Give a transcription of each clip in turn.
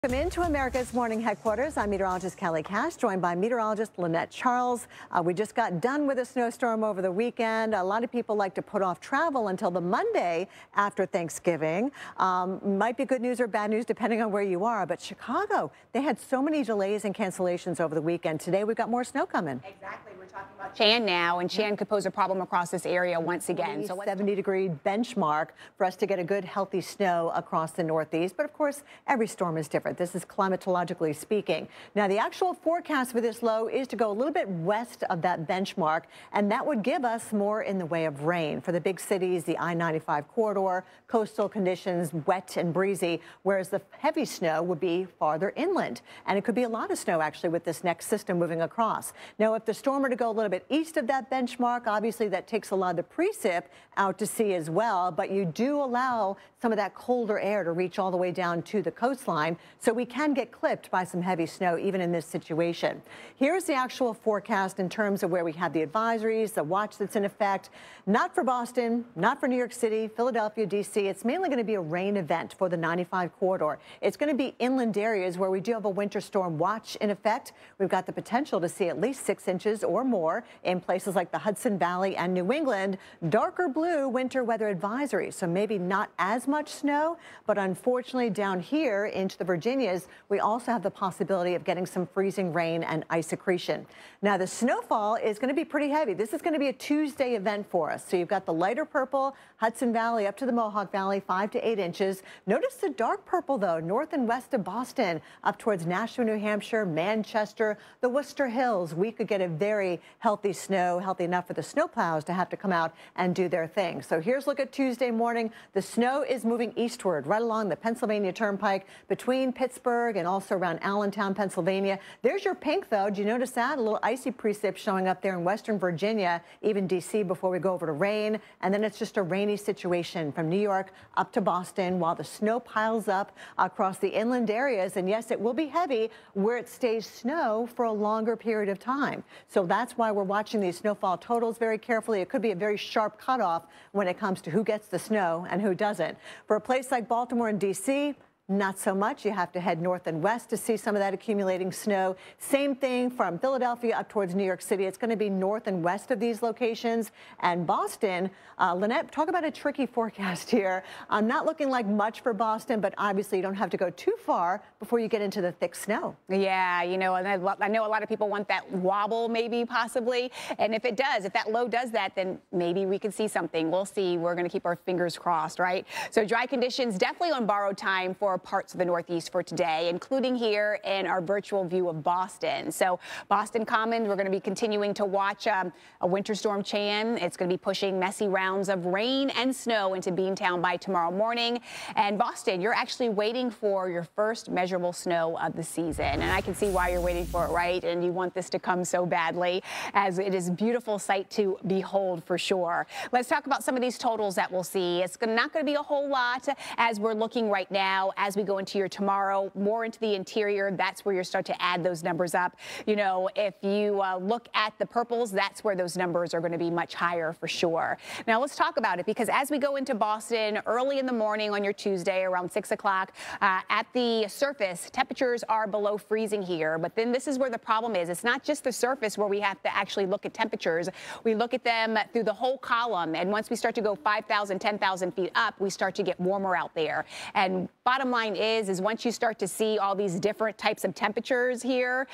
Welcome into America's Morning Headquarters. I'm meteorologist Kelly Cash, joined by meteorologist Lynette Charles. We just got done with a snowstorm over the weekend. A lot of people like to put off travel until the Monday after Thanksgiving. Might be good news or bad news depending on where you are, but Chicago, they had so many delays and cancellations over the weekend. Today we've got more snow coming. Exactly. We're talking about Chan now, and Chan could pose a problem across this area once again. So 70-degree benchmark for us to get a good, healthy snow across the Northeast. But of course, every storm is different. This is climatologically speaking. Now, the actual forecast for this low is to go a little bit west of that benchmark, and that would give us more in the way of rain for the big cities, the I-95 corridor, coastal conditions, wet and breezy, whereas the heavy snow would be farther inland. And it could be a lot of snow, actually, with this next system moving across. Now, if the storm were to go a little bit east of that benchmark, obviously that takes a lot of the precip out to sea as well, but you do allow some of that colder air to reach all the way down to the coastline, so we can get clipped by some heavy snow even in this situation. Here's the actual forecast in terms of where we have the advisories, the watch that's in effect. Not for Boston, not for New York City, Philadelphia, D.C. It's mainly going to be a rain event for the 95 corridor. It's going to be inland areas where we do have a winter storm watch in effect. We've got the potential to see at least 6 inches or more in places like the Hudson Valley and New England. Darker blue winter weather advisory, so maybe not as much snow, but unfortunately down here into the Virginias, we also have the possibility of getting some freezing rain and ice accretion. Now, the snowfall is going to be pretty heavy. This is going to be a Tuesday event for us. So you've got the lighter purple, Hudson Valley up to the Mohawk Valley, 5 to 8 inches. Notice the dark purple, though, north and west of Boston, up towards Nashua, New Hampshire, Manchester, the Worcester Hills. We could get a very healthy snow, healthy enough for the snowplows to have to come out and do their thing. So here's a look at Tuesday morning. The snow is moving eastward right along the Pennsylvania Turnpike between Pittsburgh and also around Allentown, Pennsylvania. There's your pink, though. Did you notice that? A little icy precip showing up there in western Virginia, even D.C. before we go over to rain. And then it's just a rainy situation from New York up to Boston while the snow piles up across the inland areas. And yes, it will be heavy where it stays snow for a longer period of time. So that's why we're watching these snowfall totals very carefully. It could be a very sharp cutoff when it comes to who gets the snow and who doesn't. For a place like Baltimore and D.C., not so much. You have to head north and west to see some of that accumulating snow. Same thing from Philadelphia up towards New York City. It's going to be north and west of these locations. And Boston, Lynette, talk about a tricky forecast here. Not looking like much for Boston, but obviously you don't have to go too far before you get into the thick snow. Yeah, you know, and I know a lot of people want that wobble maybe possibly. And if it does, if that low does that, then maybe we can see something. We'll see. We're going to keep our fingers crossed, right? So dry conditions definitely on borrowed time for parts of the Northeast for today, including here in our virtual view of Boston. So Boston Common, we're going to be continuing to watch a winter storm Chan. It's going to be pushing messy rounds of rain and snow into Beantown by tomorrow morning. And Boston, you're actually waiting for your first measurable snow of the season. And I can see why you're waiting for it, right? And you want this to come so badly, as it is a beautiful sight to behold for sure. Let's talk about some of these totals that we'll see. It's not going to be a whole lot as we're looking right now. As we go into your tomorrow, more into the interior, that's where you start to add those numbers up. You know, if you look at the purples, that's where those numbers are going to be much higher for sure. Now let's talk about it, because as we go into Boston early in the morning on your Tuesday around 6 o'clock, at the surface, temperatures are below freezing here. But then this is where the problem is. It's not just the surface where we have to actually look at temperatures. We look at them through the whole column. And once we start to go 5,000, 10,000 feet up, we start to get warmer out there. And bottom line is once you start to see all these different types of temperatures here,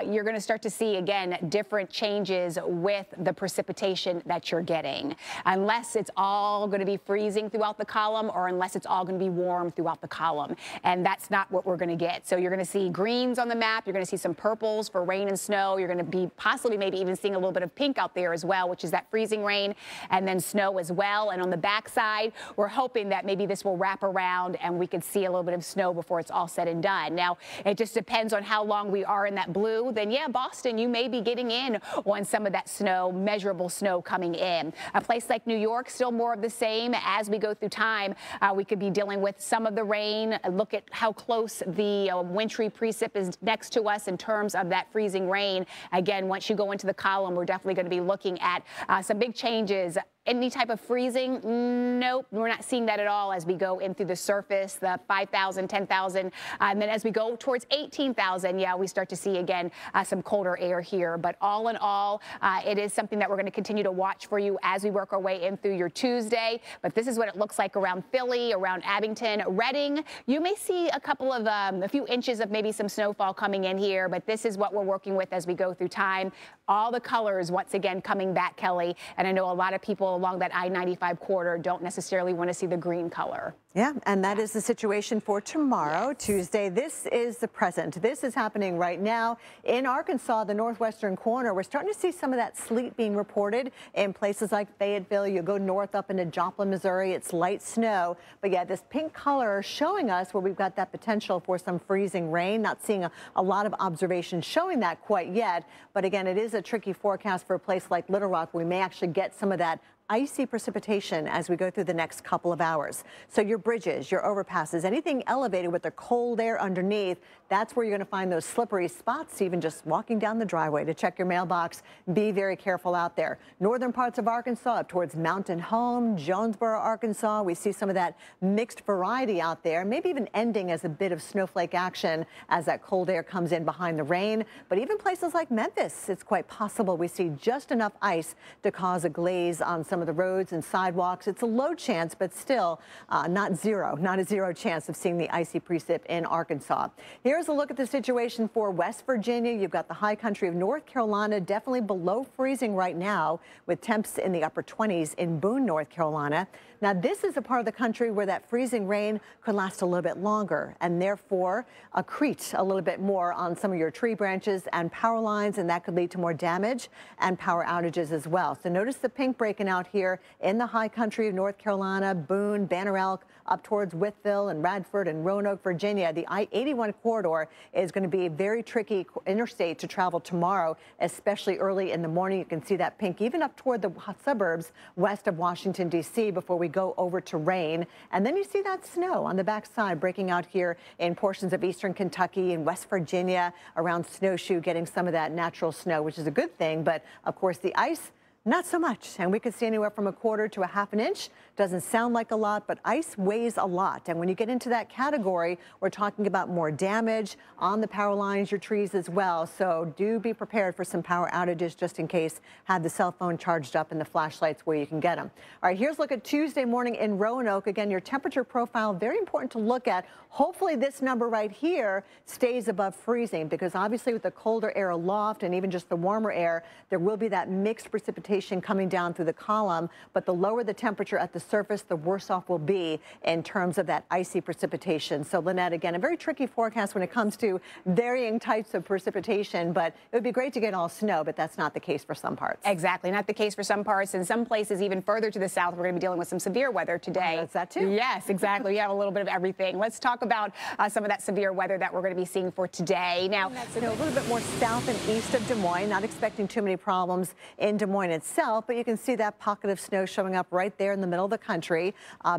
you're going to start to see, again, different changes with the precipitation that you're getting. Unless it's all going to be freezing throughout the column, or unless it's all going to be warm throughout the column. And that's not what we're going to get. So you're going to see greens on the map. You're going to see some purples for rain and snow. You're going to be possibly maybe even seeing a little bit of pink out there as well, which is that freezing rain, and then snow as well. And on the backside, we're hoping that maybe this will wrap around and we could see a little bit of snow before it's all said and done. Now, it just depends on how long we are in that blue. Then, yeah, Boston, you may be getting in on some of that snow, measurable snow coming in. A place like New York, still more of the same. As we go through time, we could be dealing with some of the rain. Look at how close the wintry precip is next to us in terms of that freezing rain. Again, once you go into the column, we're definitely going to be looking at some big changes any type of freezing? Nope, we're not seeing that at all as we go in through the surface, the 5,000, 10,000. And then as we go towards 18,000, yeah, we start to see again some colder air here. But all in all, it is something that we're going to continue to watch for you as we work our way in through your Tuesday. But this is what it looks like around Philly, around Abington, Reading. You may see a few inches of maybe some snowfall coming in here, but this is what we're working with as we go through time. All the colors once again coming back, Kelly. And I know a lot of people along that I-95 corridor don't necessarily want to see the green color. Yeah, and that is the situation for tomorrow, yes. Tuesday. This is the present. This is happening right now in Arkansas, the northwestern corner. We're starting to see some of that sleet being reported in places like Fayetteville. You go north up into Joplin, Missouri. It's light snow. But yeah, this pink color showing us where we've got that potential for some freezing rain. Not seeing a lot of observations showing that quite yet. But again, it is a tricky forecast for a place like Little Rock. We may actually get some of that icy precipitation as we go through the next couple of hours. So your bridges, your overpasses, anything elevated with the cold air underneath, that's where you're going to find those slippery spots, even just walking down the driveway to check your mailbox. Be very careful out there. Northern parts of Arkansas up towards Mountain Home, Jonesboro, Arkansas. We see some of that mixed variety out there, maybe even ending as a bit of snowflake action as that cold air comes in behind the rain. But even places like Memphis, it's quite possible we see just enough ice to cause a glaze on some of the roads and sidewalks. It's a low chance, but still not a zero chance of seeing the icy precip in Arkansas. Here's a look at the situation for West Virginia. You've got the high country of North Carolina, definitely below freezing right now, with temps in the upper 20s in Boone, North Carolina. Now, this is a part of the country where that freezing rain could last a little bit longer and therefore accrete a little bit more on some of your tree branches and power lines, and that could lead to more damage and power outages as well. So notice the pink breaking out here in the high country of North Carolina, Boone, Banner Elk, up towards Wytheville and Radford and Roanoke, Virginia. The I-81 corridor is going to be a very tricky interstate to travel tomorrow, especially early in the morning. You can see that pink even up toward the suburbs west of Washington, D.C. before we go over to rain. And then you see that snow on the backside breaking out here in portions of eastern Kentucky and West Virginia around Snowshoe, getting some of that natural snow, which is a good thing. But of course, the ice, not so much, and we could see anywhere from a quarter to a half an inch. Doesn't sound like a lot, but ice weighs a lot. And when you get into that category, we're talking about more damage on the power lines, your trees as well. So do be prepared for some power outages just in case. Have the cell phone charged up and the flashlights where you can get them. All right, here's a look at Tuesday morning in Roanoke. Again, your temperature profile, very important to look at. Hopefully this number right here stays above freezing, because obviously with the colder air aloft and even just the warmer air, there will be that mixed precipitation coming down through the column. But the lower the temperature at the surface, the worse off we'll be in terms of that icy precipitation. So Lynette, again, a very tricky forecast when it comes to varying types of precipitation, but it would be great to get all snow, but that's not the case for some parts. Exactly, not the case for some parts. In some places even further to the south, we're going to be dealing with some severe weather today. Oh, that's that too. Yes, exactly. We have a little bit of everything. Let's talk about some of that severe weather that we're going to be seeing for today. Now, that's a little bit more south and east of Des Moines. Not expecting too many problems in Des Moines itself, but you can see that pocket of snow showing up right there in the middle of the country.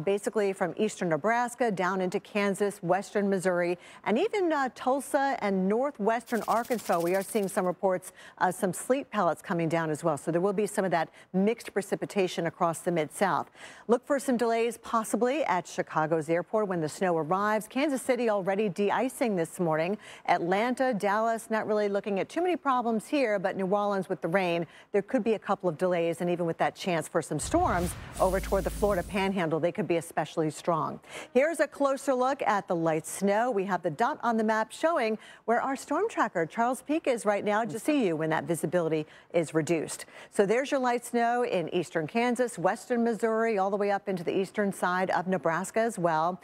Basically from eastern Nebraska down into Kansas, western Missouri, and even Tulsa and northwestern Arkansas. We are seeing some reports, some sleet pellets coming down as well. So there will be some of that mixed precipitation across the Mid-South. Look for some delays possibly at Chicago's airport when the snow arrives. Kansas City already de-icing this morning. Atlanta, Dallas, not really looking at too many problems here, but New Orleans with the rain, there could be a couple of delays, and even with that chance for some storms over toward the Florida Panhandle, they could be especially strong. Here's a closer look at the light snow. We have the dot on the map showing where our storm tracker, Charles Peak, is right now to see you when that visibility is reduced. So there's your light snow in eastern Kansas, western Missouri, all the way up into the eastern side of Nebraska as well.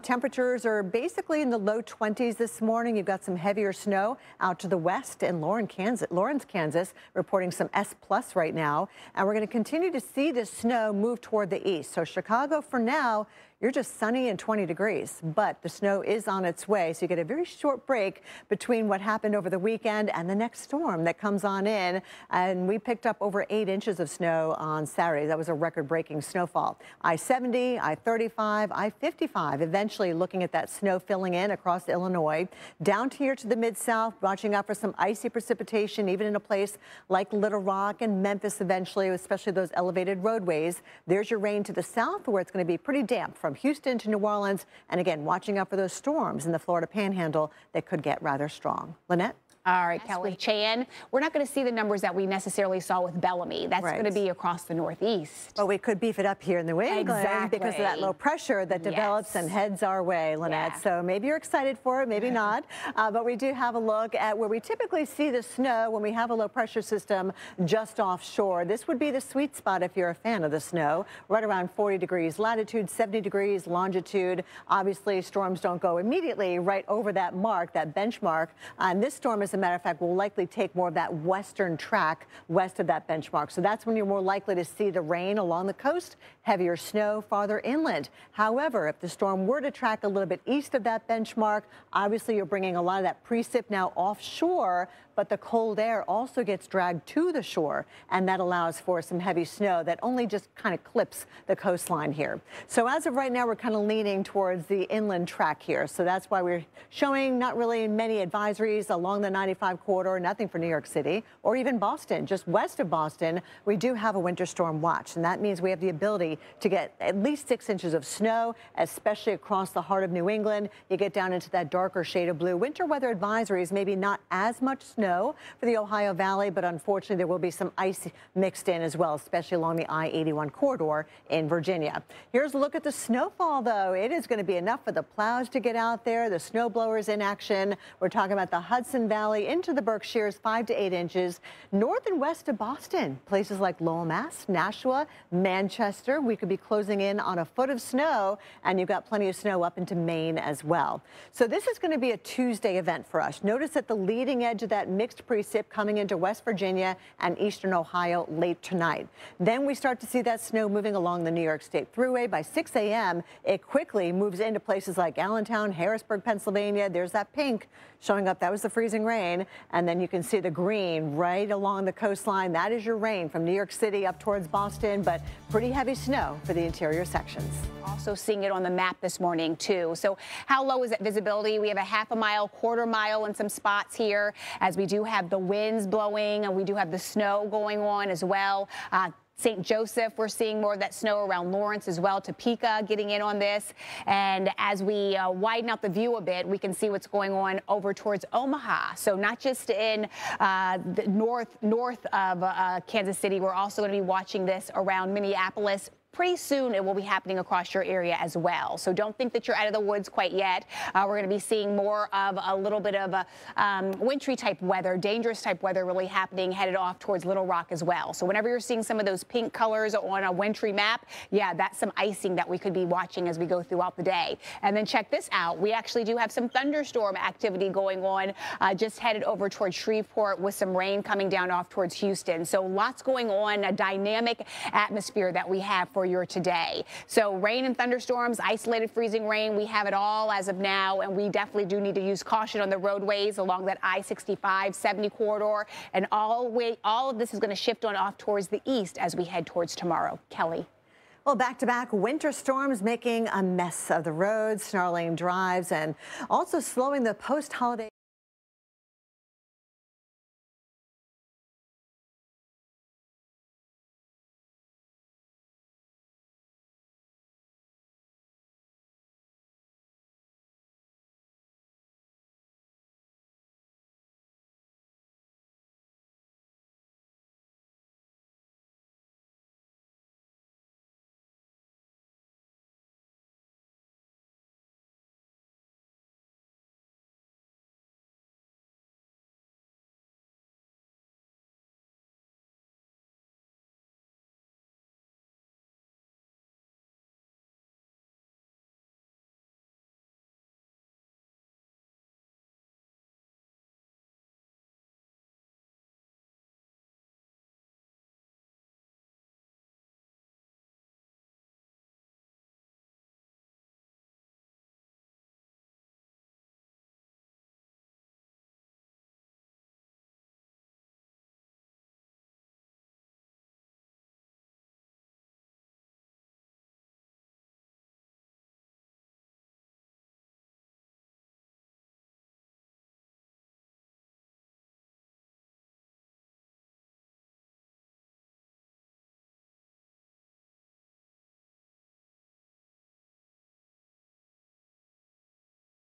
Temperatures are basically in the low 20s this morning. You've got some heavier snow out to the west in Lawrence, Kansas, reporting some S+ right now. And we're going to continue to see this snow move toward the east. So Chicago, for now, you're just sunny and 20 degrees. But the snow is on its way, so you get a very short break between what happened over the weekend and the next storm that comes on in. And we picked up over 8 inches of snow on Saturday. That was a record-breaking snowfall. I-70, I-35, I-55, eventually looking at that snow filling in across Illinois, down to here to the Mid-South, watching out for some icy precipitation, even in a place like Little Rock and Memphis eventually, especially those elevated roadways. There's your rain to the south, where it's going to be pretty damp from Houston to New Orleans. And again, watching out for those storms in the Florida Panhandle that could get rather strong. Lynette? All right, Kelly. With Chan, we're not going to see the numbers that we necessarily saw with Bellamy. That's going to be across the Northeast. But we could beef it up here in New England because of that low pressure that develops and heads our way, Lynette. So maybe you're excited for it, maybe not. But we do have a look at where we typically see the snow when we have a low pressure system just offshore. This would be the sweet spot if you're a fan of the snow, right around 40 degrees latitude, 70 degrees longitude. Obviously, storms don't go immediately right over that mark, that benchmark. And this storm is, as a matter of fact, will likely take more of that western track west of that benchmark. So that's when you're more likely to see the rain along the coast, heavier snow farther inland. However, if the storm were to track a little bit east of that benchmark, obviously you're bringing a lot of that precip now offshore, but the cold air also gets dragged to the shore, and that allows for some heavy snow that only just kind of clips the coastline here. So as of right now, we're kind of leaning towards the inland track here. So that's why we're showing not really many advisories along the 95 corridor, nothing for New York City or even Boston. Just west of Boston, we do have a winter storm watch, and that means we have the ability to get at least 6 inches of snow, especially across the heart of New England. You get down into that darker shade of blue. Winter weather advisories, maybe not as much snow for the Ohio Valley, but unfortunately there will be some ice mixed in as well, especially along the I-81 corridor in Virginia. Here's a look at the snowfall, though. It is going to be enough for the plows to get out there, the snow blowers in action. We're talking about the Hudson Valley into the Berkshires, 5 to 8 inches. North and west of Boston, places like Lowell, Mass, Nashua, Manchester, we could be closing in on a foot of snow, and you've got plenty of snow up into Maine as well. So this is going to be a Tuesday event for us. Notice that the leading edge of that mixed precip coming into West Virginia and eastern Ohio late tonight. Then we start to see that snow moving along the New York State Thruway. By 6 a.m., it quickly moves into places like Allentown, Harrisburg, Pennsylvania. There's that pink showing up. That was the freezing rain. And then you can see the green right along the coastline. That is your rain from New York City up towards Boston, but pretty heavy snow for the interior sections. Also seeing it on the map this morning, too. So how low is that visibility? We have a half a mile, quarter mile in some spots here, as we do have the winds blowing and we do have the snow going on as well. St. Joseph, we're seeing more of that snow around Lawrence as well. Topeka getting in on this. And as we widen out the view a bit, we can see what's going on over towards Omaha. So not just in the north of Kansas City, we're also going to be watching this around Minneapolis. Pretty soon it will be happening across your area as well. So don't think that you're out of the woods quite yet. We're going to be seeing more of a little bit of a wintry type weather, dangerous type weather really happening headed off towards Little Rock as well. So whenever you're seeing some of those pink colors on a wintry map, yeah, that's some icing that we could be watching as we go throughout the day. And then check this out. We actually do have some thunderstorm activity going on just headed over towards Shreveport with some rain coming down off towards Houston. So lots going on, a dynamic atmosphere that we have for your today. So rain and thunderstorms, isolated freezing rain, we have it all as of now, and we definitely do need to use caution on the roadways along that I-65, 70 corridor, and all of this is going to shift on off towards the east as we head towards tomorrow. Kelly. Well, back-to-back winter storms making a mess of the roads, snarling drives, and also slowing the post-holiday